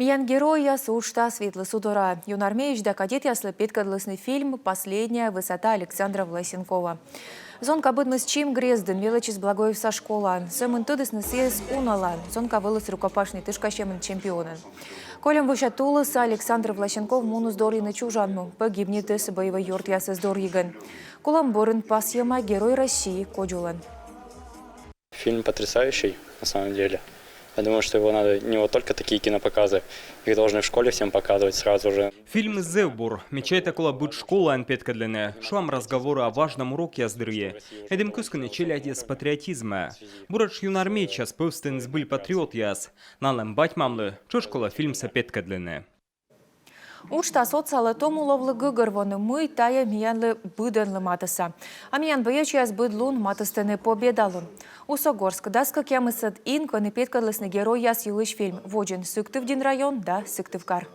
Миян герой ясы ушта светлый судора. Юнармеич да кадет яслы петкадлысный фильм «Последняя высота» Александра Власенкова. Зон кабыдмыс чим грезден, величис благоев со школа. Сэмын тыдысны сес унала. Зон кавылыс рукопашный тышкащемын чемпионын. Колем выша тулыса Александр Власенков мунус дорины чужанну. Погибнет с боевой юрт ясы сдор еган. Куламборын пасьема герой России Коджулан. Фильм потрясающий, на самом деле. Я думаю, что его надо не вот только такие кинопоказы, их должны в школе всем показывать сразу же. Фильм «Зевбур» мечает около быть школа анпеткадлене. Шуам разговоры о важном уроке аздырье. Эдем кусканы челяди с патриотизма. Бурач юнармейча спывстен сбыль патриот яс. Налем бать мамлы, чё школа фильм сапеткадлене. Учта социалы тому ловлы гыгырвоны мы тая миянлы быдынлы матыса. А миян боячияс быдлун матыстыны победалун. Усогорск даска кемысыд инконы петкадлысны герой яс юлыш фильм. Воджин Сыктывдин район да Сыктывкар.